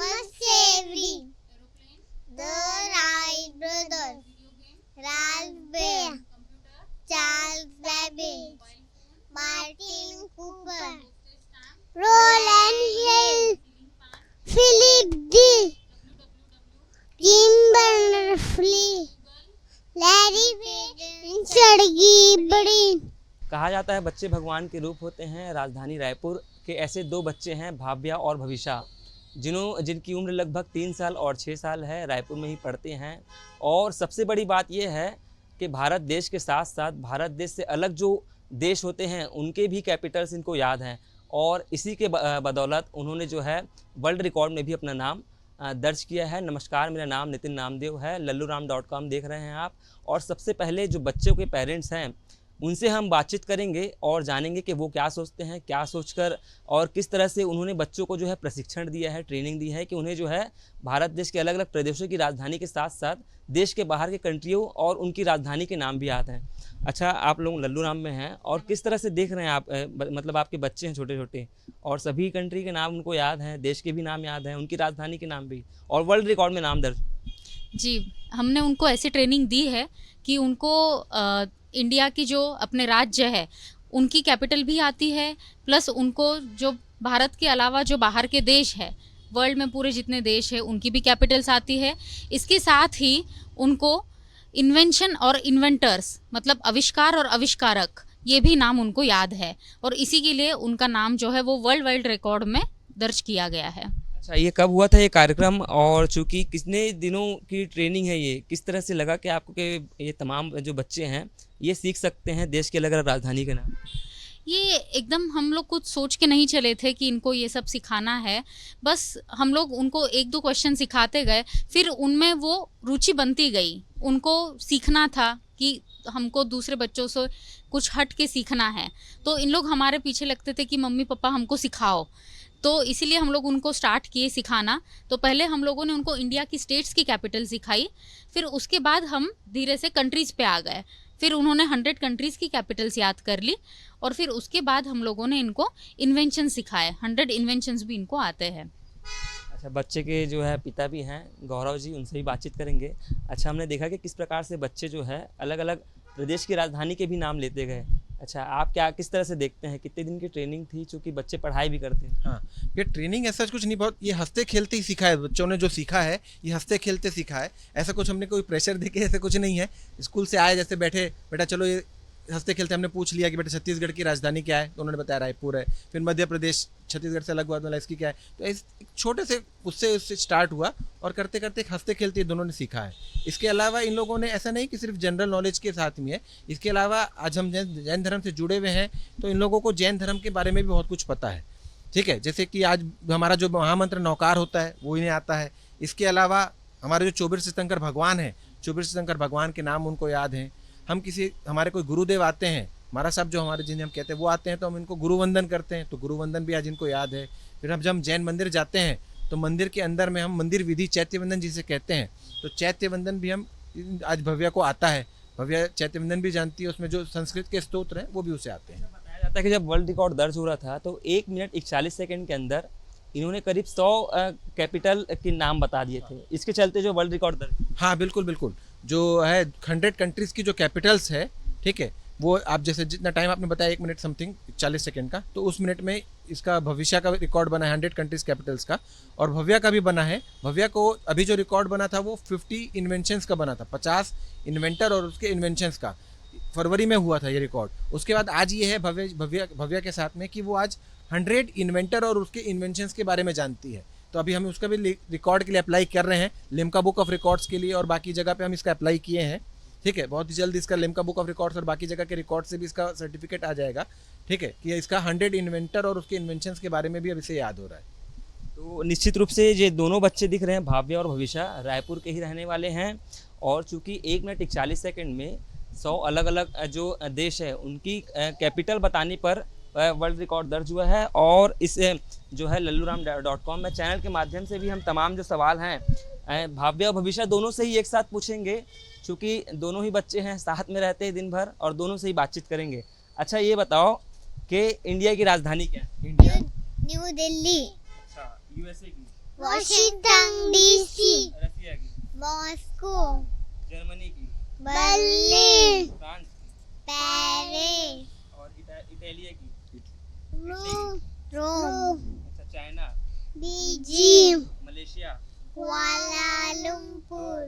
must savory. The Wright brothers, Ralph Baer, Charles Babbage, Martin Cooper, Roland Hill, Philip D. Jean Berners-Lee, Larry Page, Sergey Brin. कहा जाता है बच्चे भगवान के रूप होते हैं। राजधानी रायपुर के ऐसे दो बच्चे हैं, भाव्या और भविष्या, जिनकी उम्र लगभग 3 साल और 6 साल है। रायपुर में ही पढ़ते हैं। और सबसे बड़ी बात यह है कि भारत देश के साथ साथ भारत देश से अलग जो देश होते हैं उनके भी कैपिटल्स इनको याद हैं। और इसी के बदौलत उन्होंने जो है वर्ल्ड रिकॉर्ड में भी अपना नाम दर्ज किया है। नमस्कार, मेरा नाम नितिन नामदेव है। lalluram.com देख रहे हैं आप। और सबसे पहले जो बच्चों के पेरेंट्स हैं उनसे हम बातचीत करेंगे और जानेंगे कि वो क्या सोचते हैं, क्या सोचकर और किस तरह से उन्होंने बच्चों को जो है प्रशिक्षण दिया है, ट्रेनिंग दी है कि उन्हें जो है भारत देश के अलग अलग प्रदेशों की राजधानी के साथ साथ देश के बाहर के कंट्रियों और उनकी राजधानी के नाम भी आते हैं। अच्छा, आप लोग लल्लूराम में हैं और किस तरह से देख रहे हैं आप, मतलब आपके बच्चे हैं छोटे छोटे और सभी कंट्री के नाम उनको याद हैं, देश के भी नाम याद हैं, उनकी राजधानी के नाम भी, और वर्ल्ड रिकॉर्ड में नाम दर्ज। जी, हमने उनको ऐसी ट्रेनिंग दी है कि उनको इंडिया की जो अपने राज्य है उनकी कैपिटल भी आती है, प्लस उनको जो भारत के अलावा जो बाहर के देश है, वर्ल्ड में पूरे जितने देश है उनकी भी कैपिटल्स आती है। इसके साथ ही उनको इन्वेंशन और इन्वेंटर्स, मतलब आविष्कार और आविष्कारक, ये भी नाम उनको याद है। और इसी के लिए उनका नाम जो है वो वर्ल्ड रिकॉर्ड में दर्ज किया गया है। अच्छा, ये कब हुआ था ये कार्यक्रम, और चूँकि कितने दिनों की ट्रेनिंग है ये, किस तरह से लगा कि आपको कि ये तमाम जो बच्चे हैं ये सीख सकते हैं देश के अलग अलग राजधानी के नाम? ये एकदम हम लोग कुछ सोच के नहीं चले थे कि इनको ये सब सिखाना है। बस हम लोग उनको 1-2 क्वेश्चन सिखाते गए, फिर उनमें वो रुचि बनती गई। उनको सीखना था कि हमको दूसरे बच्चों से कुछ हट के सीखना है, तो इन लोग हमारे पीछे लगते थे कि मम्मी पापा हमको सिखाओ। तो इसीलिए हम लोग उनको स्टार्ट किए सिखाना। तो पहले हम लोगों ने उनको इंडिया की स्टेट्स की कैपिटल सिखाई, फिर उसके बाद हम धीरे से कंट्रीज़ पे आ गए। फिर उन्होंने 100 कंट्रीज़ की कैपिटल्स याद कर ली और फिर उसके बाद हम लोगों ने इनको इन्वेंशन सिखाए। 100 इन्वेंशंस भी इनको आते हैं। अच्छा, बच्चे के जो है पिता भी हैं गौरव जी, उनसे भी बातचीत करेंगे। अच्छा, हमने देखा कि किस प्रकार से बच्चे जो है अलग अलग प्रदेश की राजधानी के भी नाम लेते गए। अच्छा, आप क्या किस तरह से देखते हैं, कितने दिन की ट्रेनिंग थी, चूँकि बच्चे पढ़ाई भी करते हैं? हाँ, ये ट्रेनिंग ऐसा कुछ नहीं, बहुत ये हंसते खेलते ही सीखा है। बच्चों ने जो सीखा है ये हंसते खेलते सीखा है। ऐसा कुछ हमने कोई प्रेशर देके ऐसा कुछ नहीं है। स्कूल से आए, जैसे बैठे, बेटा चलो ये हंसते खेलते हमने पूछ लिया कि बेटा छत्तीसगढ़ की राजधानी क्या है, तो उन्होंने बताया रायपुर है। फिर मध्य प्रदेश छत्तीसगढ़ से अलग हुआ, मतलब इसकी क्या है। तो इस छोटे से उससे स्टार्ट हुआ और करते करते हंसते खेलते दोनों ने सीखा है। इसके अलावा इन लोगों ने ऐसा नहीं कि सिर्फ जनरल नॉलेज के साथ में है, इसके अलावा आज हम जैन धर्म से जुड़े हुए हैं तो इन लोगों को जैन धर्म के बारे में भी बहुत कुछ पता है। ठीक है, जैसे कि आज हमारा जो महामंत्र नौकार होता है वो इन्हें आता है। इसके अलावा हमारे जो 24 तीर्थंकर भगवान हैं, 24 तीर्थंकर भगवान के नाम उनको याद हैं। हम हमारे कोई गुरुदेव आते हैं, महाराज साहब जो हमारे जिन्हें हम कहते हैं वो आते हैं, तो हम इनको गुरु वंदन करते हैं, तो गुरु वंदन भी आज इनको याद है। फिर जब हम जैन मंदिर जाते हैं तो मंदिर के अंदर में हम मंदिर विधि चैत्य वंदन जिसे कहते हैं, तो चैत्य वंदन भी हम आज भव्या को आता है। भव्या चैत्य वंदन भी जानती है, उसमें जो संस्कृत के स्तोत्र हैं वो भी उसे आते हैं। बताया जाता है कि जब वर्ल्ड रिकॉर्ड दर्ज हो रहा था तो 1 मिनट 41 सेकंड के अंदर इन्होंने करीब 100 कैपिटल के नाम बता दिए थे। इसके चलते जो वर्ल्ड रिकॉर्ड दर्ज। हाँ, बिल्कुल बिल्कुल। जो है 100 कंट्रीज़ की जो कैपिटल्स है, ठीक है, वो आप जैसे जितना टाइम आपने बताया 1 मिनट समथिंग 40 सेकंड का, तो उस मिनट में इसका भविष्य का रिकॉर्ड बना है 100 कंट्रीज़ कैपिटल्स का, और भव्या का भी बना है। भव्या को अभी जो रिकॉर्ड बना था वो 50 इन्वेंशंस का बना था, 50 इन्वेंटर और उसके इन्वेंशंस का। फरवरी में हुआ था ये रिकॉर्ड। उसके बाद आज ये है भव्या के साथ में कि वो आज 100 इन्वेंटर और उसके इन्वेंशंस के बारे में जानती है। तो अभी हम उसका भी रिकॉर्ड के लिए अप्लाई कर रहे हैं, लिम्का बुक ऑफ रिकॉर्ड्स के लिए, और बाकी जगह पे हम इसका अप्लाई किए हैं। ठीक है, बहुत ही जल्द इसका लिम्का बुक ऑफ रिकॉर्ड्स और बाकी जगह के रिकॉर्ड से भी इसका सर्टिफिकेट आ जाएगा। ठीक है, कि इसका 100 इन्वेंटर और उसके इन्वेंशंस के बारे में भी अब इसे याद हो रहा है। तो निश्चित रूप से ये दोनों बच्चे दिख रहे हैं, भाव्या और भविष्या, रायपुर के ही रहने वाले हैं। और चूँकि 1 मिनट 41 सेकंड में 100 अलग अलग जो देश है उनकी कैपिटल बताने पर वर्ल्ड रिकॉर्ड दर्ज हुआ है। और इस जो है lalluram.com में चैनल के माध्यम से भी हम तमाम जो सवाल हैं भाव्या और भविष्या दोनों से ही एक साथ पूछेंगे, क्योंकि दोनों ही बच्चे हैं, साथ में रहते हैं दिन भर, और दोनों से ही बातचीत करेंगे। अच्छा, ये बताओ कि इंडिया की राजधानी क्या है? इंडिया न्यू दिल्ली, अच्छा, यूएसए की वॉशिंगटन डीसी, रसिया की, मॉस्को, जर्मनी की, बर्लिन, फ्रांस की पेरिस, और इटालिया की, रोम, अच्छा चाइना, बीजिंग, मलेशिया। कुआलालंपुर।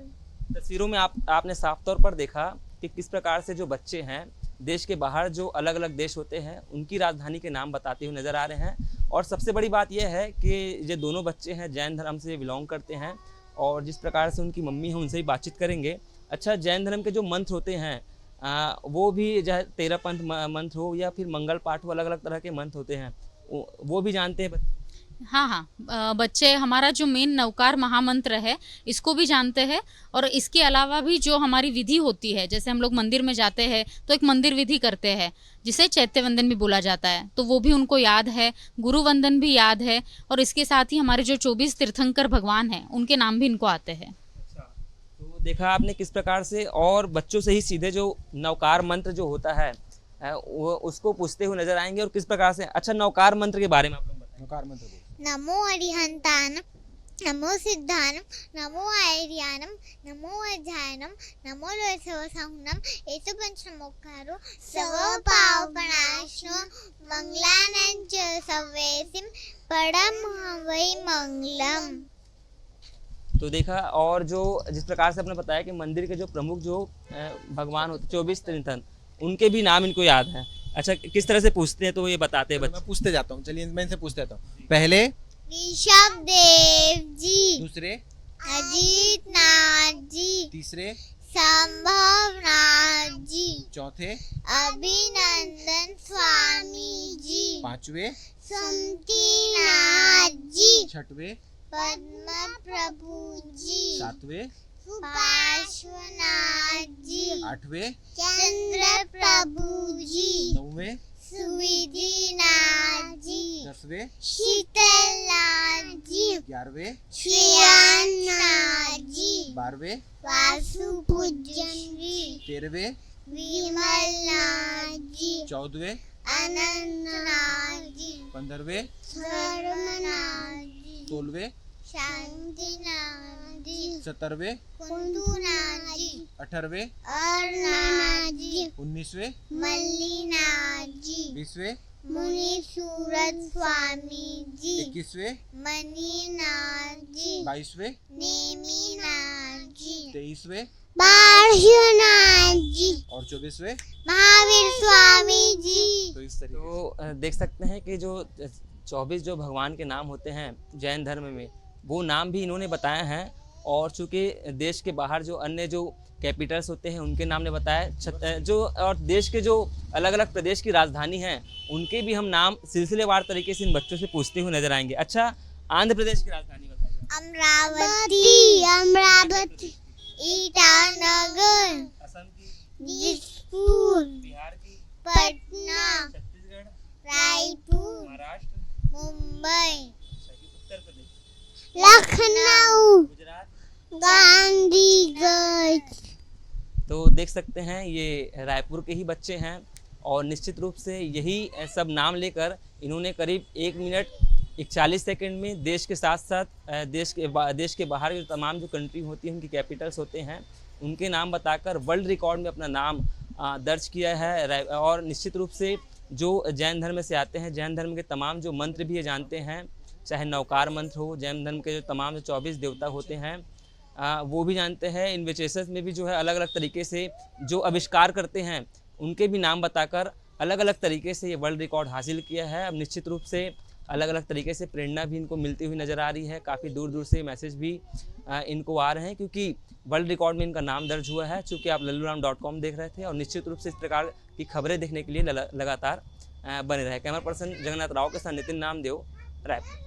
तस्वीरों में आपने साफ तौर पर देखा कि किस प्रकार से जो बच्चे हैं देश के बाहर जो अलग अलग देश होते हैं उनकी राजधानी के नाम बताते हुए नज़र आ रहे हैं। और सबसे बड़ी बात यह है कि ये दोनों बच्चे हैं जैन धर्म से बिलोंग करते हैं और जिस प्रकार से उनकी मम्मी है उनसे भी बातचीत करेंगे। अच्छा, जैन धर्म के जो मंत्र होते हैं वो भी चाहे 13 पंथ मंत्र हो या फिर मंगल पाठ हो, अलग अलग तरह के मंत्र होते हैं, वो भी जानते हैं बच्चे? हाँ हाँ, बच्चे हमारा जो मेन नवकार महामंत्र है इसको भी जानते हैं। और इसके अलावा भी जो हमारी विधि होती है, जैसे हम लोग मंदिर में जाते हैं तो एक मंदिर विधि करते हैं जिसे चैत्य वंदन भी बोला जाता है, तो वो भी उनको याद है। गुरु वंदन भी याद है। और इसके साथ ही हमारे जो 24 तीर्थंकर भगवान हैं उनके नाम भी इनको आते हैं। अच्छा, तो देखा आपने किस प्रकार से, और बच्चों से ही सीधे जो नवकार मंत्र जो होता है वो उसको पूछते हुए नजर आएंगे और किस प्रकार से। अच्छा, नवकार मंत्र के बारे में आप लोग बताएं। नवकार मंत्र नमो अरिहंतानम, नमो सिद्धानम, नमो आर्यानम, नमो अध्यायनम, नमो लोसवसहुनम, एतु पंचमोक्खारो सर्वपापनाशनो मंगलानां च सर्वेसिम परम वै मंगलम। तो देखा, और जो जिस प्रकार से आपने बताया कि मंदिर के जो प्रमुख जो भगवान होते 24 तीर्थंकर, उनके भी नाम इनको याद है। अच्छा, किस तरह से पूछते हैं तो ये बताते हैं मैं बच्चे। पूछते जाता हूँ, चलिए मैं इनसे पूछते जाता हूँ। पहले ऋषभ देव जी, दूसरे अजीत नाथ जी, तीसरे संभव नाथ जी, चौथे अभिनंदन स्वामी जी, पांचवे सुमति नाथ जी, छठवे पद्म प्रभु जी, सातवें पार्श्वनाथ जी, आठवें चंद्र प्रभु जी, नौवें सुविधि नाथ जी, दसवें शीतल नाथ जी, 11वें श्रेयान नाथ जी, 12वें वासु पूजन जी, 13वें विमल नाथ जी, 14वें अनंत नाथ जी, 15वें धर्मनाथ जी, 16वें शांति नाथ जी, 17वें कुंदू नाथ जी, 18वें नाथ जी, 19वें मल्ली नाथ जी, 20वें मुनि सूरत स्वामी जी, 21वें मणि नाथ जी, 22वें नेमी नाथ जी, 23वें पार्श्वनाथ जी, और 24वें। महावीर स्वामी जी। तो इस तरीके तो देख सकते हैं कि जो 24 जो भगवान के नाम होते हैं जैन धर्म में, वो नाम भी इन्होंने बताए हैं। और चूँकि देश के बाहर जो अन्य जो कैपिटल्स होते हैं उनके नाम ने बताया, जो और देश के जो अलग अलग प्रदेश की राजधानी हैं उनके भी हम नाम सिलसिलेवार तरीके से इन बच्चों से पूछते हुए नजर आएंगे। अच्छा, आंध्र प्रदेश की राजधानी बताइए। अमरावती, अमरावती, ईटानगर, असम की, दिसपुर, बिहार की, पटना, छत्तीसगढ़, रायपुर, महाराष्ट्र, मुंबई, उत्तर प्रदेश, लखनऊ, गुजरात। गांधीगढ़। तो देख सकते हैं ये रायपुर के ही बच्चे हैं और निश्चित रूप से यही सब नाम लेकर इन्होंने करीब 1 मिनट 41 सेकंड में देश के साथ साथ देश के बाहर जो तमाम जो कंट्री होती हैं उनकी कैपिटल्स होते हैं उनके नाम बताकर वर्ल्ड रिकॉर्ड में अपना नाम दर्ज किया है। और निश्चित रूप से जो जैन धर्म से आते हैं, जैन धर्म के तमाम जो मंत्र भी ये जानते हैं, चाहे नवकार मंत्र हो, जैन धर्म के जो तमाम जो 24 देवता होते हैं वो भी जानते हैं। इन विचेसस में भी जो है अलग अलग तरीके से जो आविष्कार करते हैं उनके भी नाम बताकर अलग अलग तरीके से ये वर्ल्ड रिकॉर्ड हासिल किया है। अब निश्चित रूप से अलग अलग तरीके से प्रेरणा भी इनको मिलती हुई नज़र आ रही है। काफ़ी दूर दूर से मैसेज भी इनको आ रहे हैं क्योंकि वर्ल्ड रिकॉर्ड में इनका नाम दर्ज हुआ है। चूँकि आप lalluraam.com देख रहे थे और निश्चित रूप से इस प्रकार की खबरें देखने के लिए लगातार बने रहे। कैमरा पर्सन जगन्नाथ राव के साथ नितिन नामदेव, रायपुर।